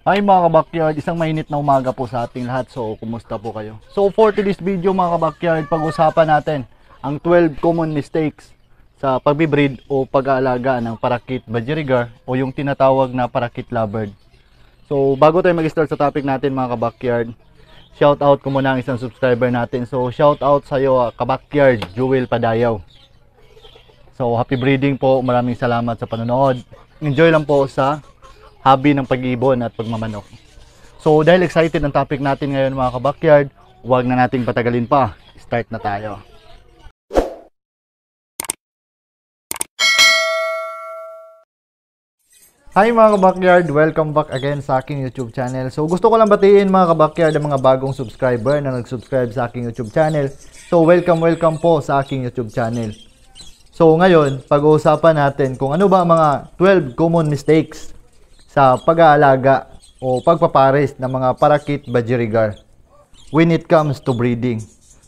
Hi mga kabakyard, isang mainit na umaga po sa ating lahat. So, kumusta po kayo? So, for today's video mga kabakyard, pag-usapan natin ang 12 common mistakes sa pagbibreed o pag-aalaga ng parakit budgerigar o yung tinatawag na parakit lovebird. So, bago tayo mag-start sa topic natin mga kabakyard, shout out ko muna ang isang subscriber natin. So, shout out sa iyo kabakyard, Jewel Padayaw. So, happy breeding po. Maraming salamat sa panonood. Enjoy lang po sa hobby ng pag-ibon at pagmamanok. So dahil excited ang topic natin ngayon mga kabakyard, huwag na nating patagalin pa. Start na tayo. Hi mga kabakyard, welcome back again sa aking YouTube channel. So gusto ko lang batiin mga kabakyard ang mga bagong subscriber na nag-subscribe sa aking YouTube channel. So welcome po sa aking YouTube channel. So ngayon, pag-uusapan natin kung ano ba ang mga 12 common mistakes sa pag-aalaga o pagpapares ng mga parakit budgerigar when it comes to breeding.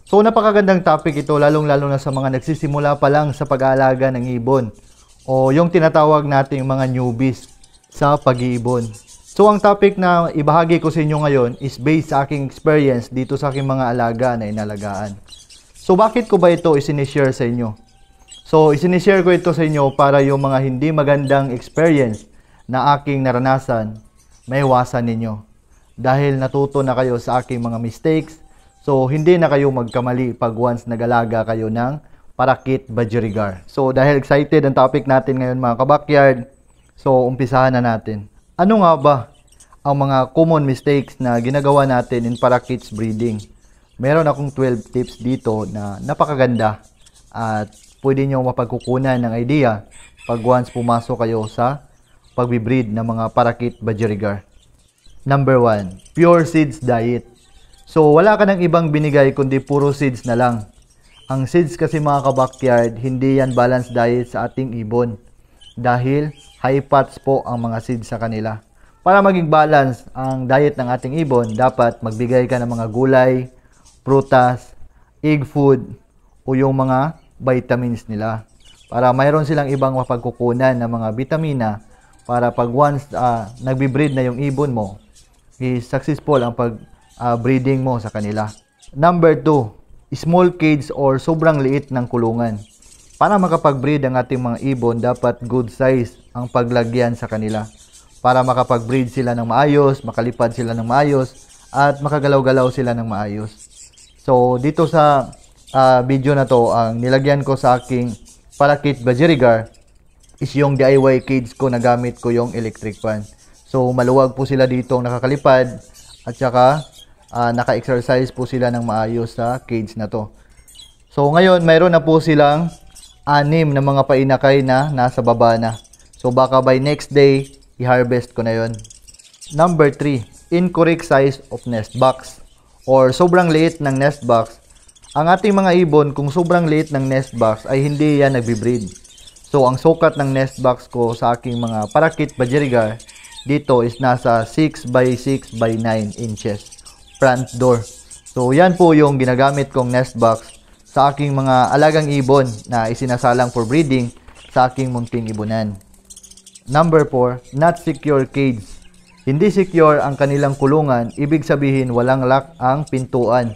So napakagandang topic ito, lalong-lalo na sa mga nagsisimula pa lang sa pag-aalaga ng ibon o yung tinatawag nating mga newbies sa pag-iibon. So ang topic na ibahagi ko sa inyo ngayon is based sa aking experience dito sa aking mga alaga na inalagaan. So bakit ko ba ito isinishare sa inyo? So isinishare ko ito sa inyo para yung mga hindi magandang experience na aking naranasan, maiwasan ninyo. Dahil natuto na kayo sa aking mga mistakes, so hindi na kayo magkamali pag once nagalaga kayo ng parakit budgerigar. So dahil excited ang topic natin ngayon mga kabakyard, so umpisahan na natin. Ano nga ba ang mga common mistakes na ginagawa natin in parakits breeding? Meron akong 12 tips dito na napakaganda at pwede nyo mapagkukunan ng idea pag once pumasok kayo sa pagbibreed ng mga parakit budgerigar. Number 1, pure seeds diet. So wala ka ng ibang binigay kundi puro seeds na lang. Ang seeds kasi mga kabakyard, hindi yan balanced diet sa ating ibon. Dahil high fats po ang mga seeds sa kanila. Para maging balance ang diet ng ating ibon, dapat magbigay ka ng mga gulay, prutas, egg food, o yung mga vitamins nila. Para mayroon silang ibang mapagkukunan ng mga vitamina para pag once nagbi-breed na yung ibon mo, is successful ang breeding mo sa kanila. Number 2, small cage or sobrang liit ng kulungan. Para makapag-breed ang ating mga ibon, dapat good size ang paglagyan sa kanila. Para makapag-breed sila ng maayos, makalipad sila ng maayos, at makagalaw-galaw sila ng maayos. So, dito sa video na to, ang nilagyan ko sa aking parakit budgerigar is yung DIY cage ko na gamit ko yung electric fan. So maluwag po sila dito nakakalipad at saka naka-exercise po sila ng maayos sa cage na to. So ngayon mayroon na po silang 6 na mga painakay na nasa baba na. So baka by next day i-harvest ko na yon. Number 3, incorrect size of nest box or sobrang liit ng nest box. Ang ating mga ibon kung sobrang liit ng nest box ay hindi yan nagbi-breed. So, ang sukat ng nest box ko sa aking mga parakit budgerigar dito is nasa 6 by 6 by 9 inches front door. So, yan po yung ginagamit kong nest box sa aking mga alagang ibon na isinasalang for breeding sa aking munting ibunan. Number 4, not secure cage. Hindi secure ang kanilang kulungan, ibig sabihin walang lock ang pintuan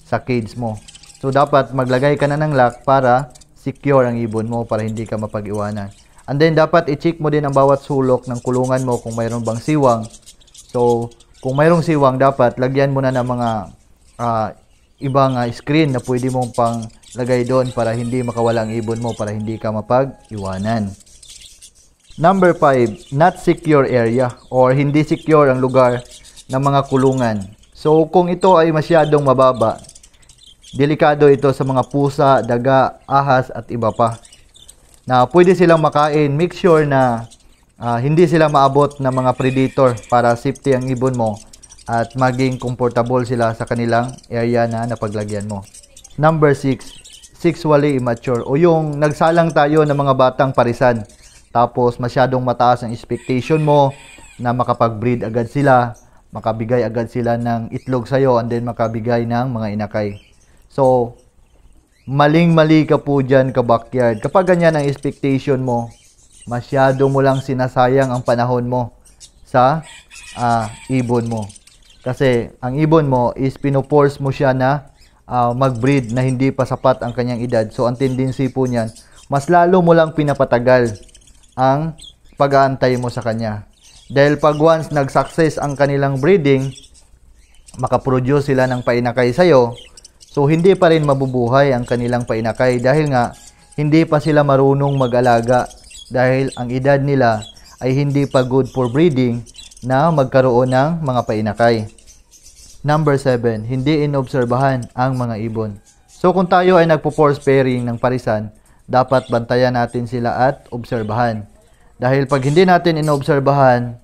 sa cage mo. So, dapat maglagay ka na ng lock para secure ang ibon mo para hindi ka mapag-iwanan. And then, dapat i-check mo din ang bawat sulok ng kulungan mo kung mayroon bang siwang. So, kung mayroong siwang, dapat lagyan mo na ng mga ibang screen na pwede mong pang lagay doon para hindi makawala ang ibon mo, para hindi ka mapag-iwanan. Number 5, not secure area or hindi secure ang lugar ng mga kulungan. So, kung ito ay masyadong mababa, delikado ito sa mga pusa, daga, ahas at iba pa na pwede silang makain. Make sure na hindi sila maabot ng mga predator para safety ang ibon mo at maging comfortable sila sa kanilang area na napaglagyan mo. Number 6, sexually immature o yung nagsalang tayo ng mga batang parisan tapos masyadong mataas ang expectation mo na makapag-breed agad sila, makabigay agad sila ng itlog sa'yo and then makabigay ng mga inakay. So, maling-mali ka po dyan ka-backyard. Kapag ganyan ang expectation mo, masyado mo lang sinasayang ang panahon mo sa ibon mo. Kasi ang ibon mo is pinoforce mo siya na mag-breed na hindi pa sapat ang kanyang edad. So ang tendency po niyan, mas lalo mo lang pinapatagal ang pag-aantay mo sa kanya. Dahil pag once nag-success ang kanilang breeding, makaproduce sila ng painakay sa'yo, so hindi pa rin mabubuhay ang kanilang painakay dahil nga hindi pa sila marunong mag-alaga dahil ang edad nila ay hindi pa good for breeding na magkaroon ng mga painakay. Number 7, hindi inobserbahan ang mga ibon. So kung tayo ay nagpo-force pairing ng parisan, dapat bantayan natin sila at obserbahan. Dahil pag hindi natin inobserbahan,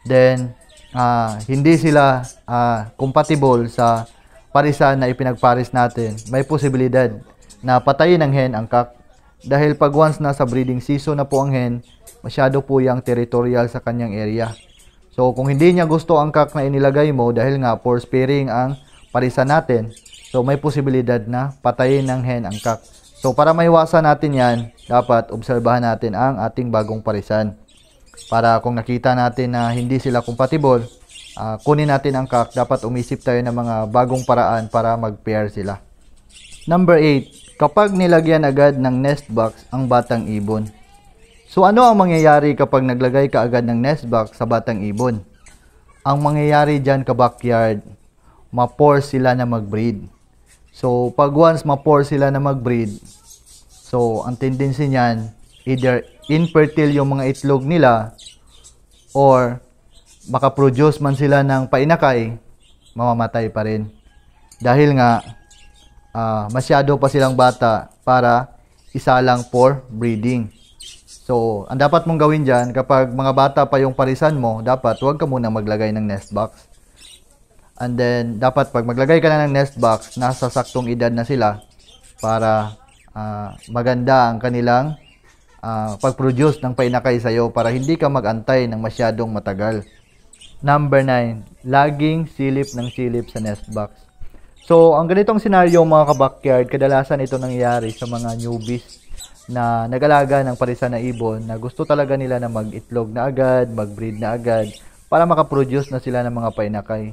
then hindi sila compatible sa parisan na ipinagparis natin, may posibilidad na patayin ng hen ang cock. Dahil pag once nasa breeding season na po ang hen, masyado po yung territorial sa kanyang area. So kung hindi niya gusto ang cock na inilagay mo dahil nga force pairing ang parisan natin, so may posibilidad na patayin ng hen ang cock. So para maiwasan natin yan, dapat obserbahan natin ang ating bagong parisan. Para kung nakita natin na hindi sila compatible, kunin natin ang cock, dapat umisip tayo ng mga bagong paraan para mag-pair sila. Number 8, kapag nilagyan agad ng nest box ang batang ibon. So ano ang mangyayari kapag naglagay ka agad ng nest box sa batang ibon? Ang mangyayari dyan ka-backyard, ma-force sila na mag-breed. So pag once ma-force sila na mag-breed, so ang tendency niyan, either infertile yung mga itlog nila or makaproduce man sila ng painakay, mamamatay pa rin. Dahil nga, masyado pa silang bata para isalang for breeding. So, ang dapat mong gawin dyan, kapag mga bata pa yung parisan mo, dapat huwag ka muna maglagay ng nest box. And then, dapat pag maglagay ka na ng nest box, nasa saktong edad na sila para maganda ang kanilang pag-produce ng painakay sa'yo para hindi ka mag-antay ng masyadong matagal. Number 9, laging silip ng silip sa nest box. So, ang ganitong senaryo mga ka-backyard, kadalasan ito nangyayari sa mga newbies na nag-alaga ng parisan na ibon na gusto talaga nila na mag-itlog na agad, mag-breed na agad para makaproduce na sila ng mga painakay.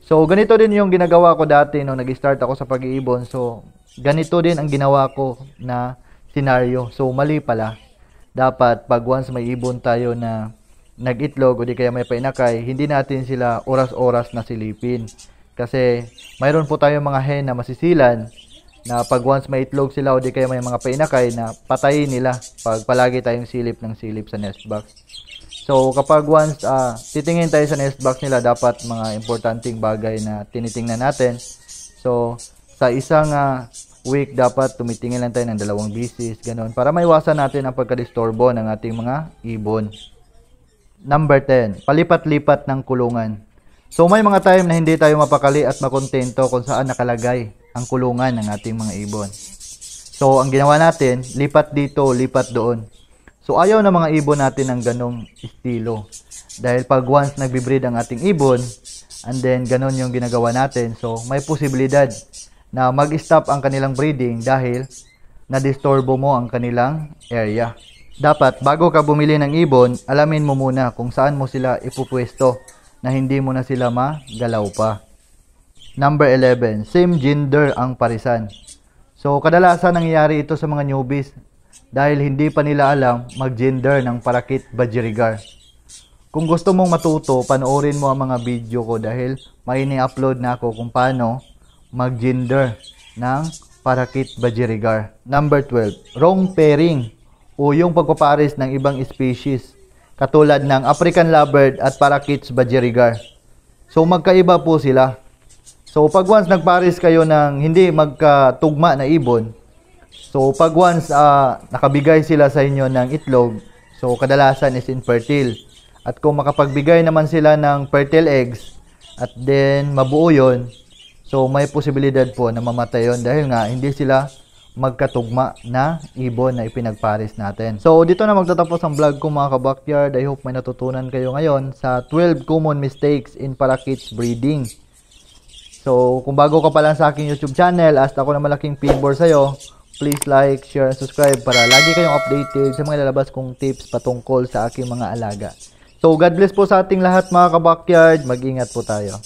So, ganito din yung ginagawa ko dati nung nag-start ako sa pag-iibon. So, ganito din ang ginawa ko na senaryo. So, mali pala. Dapat, pag once may ibon tayo na nag-itlog o di kaya may painakay, hindi natin sila oras-oras na silipin. Kasi, mayroon po tayong mga hen na masisilan na pag once may itlog sila o di kaya may mga painakay na patayin nila pag palagi tayong silip ng silip sa nest box. So, kapag once titingin tayo sa nest box nila, dapat mga importanteng bagay na tinitingnan natin. So, sa isang week, dapat tumitingin lang tayo ng 2 bisis, ganun, para maiwasan natin ang pagkadistorbo ng ating mga ibon. Number 10, palipat-lipat ng kulungan. So, may mga time na hindi tayo mapakali at makontento kung saan nakalagay ang kulungan ng ating mga ibon. So, ang ginawa natin, lipat dito, lipat doon. So, ayaw na mga ibon natin ng ganong estilo. Dahil pag once nagbe-breed ang ating ibon, and then ganon yung ginagawa natin, so may posibilidad na mag-stop ang kanilang breeding dahil na-disturbo mo ang kanilang area. Dapat, bago ka bumili ng ibon, alamin mo muna kung saan mo sila ipupwesto na hindi mo na sila magalaw pa. Number 11, same gender ang parisan. So, kadalasan nangyayari ito sa mga newbies dahil hindi pa nila alam mag-gender ng parakit budgerigar. Kung gusto mong matuto, panoorin mo ang mga video ko dahil may ni-upload na ako kung paano mag-gender ng parakit budgerigar. Number 12, wrong pairing o yung pagpapares ng ibang species katulad ng African lovebird at parakits budgerigar. So magkaiba po sila. So pag once nagpares kayo ng hindi magkatugma na ibon, so pag once nakabigay sila sa inyo ng itlog, so kadalasan is infertile. At kung makapagbigay naman sila ng fertile eggs at then mabuo yun, so may posibilidad po na mamatay yun dahil nga hindi sila magkatugma na ibon na ipinagpares natin. So dito na magtatapos ang vlog ko mga ka-backyard. I hope may natutunan kayo ngayon sa 12 common mistakes in parakits breeding. So kung bago ka pa lang sa aking YouTube channel, as ako na malaking favor sa'yo, please like, share, and subscribe para lagi kayong updated sa mga lalabas kong tips patungkol sa aking mga alaga. So, God bless po sa ating lahat mga kabakyard. Mag-ingat po tayo.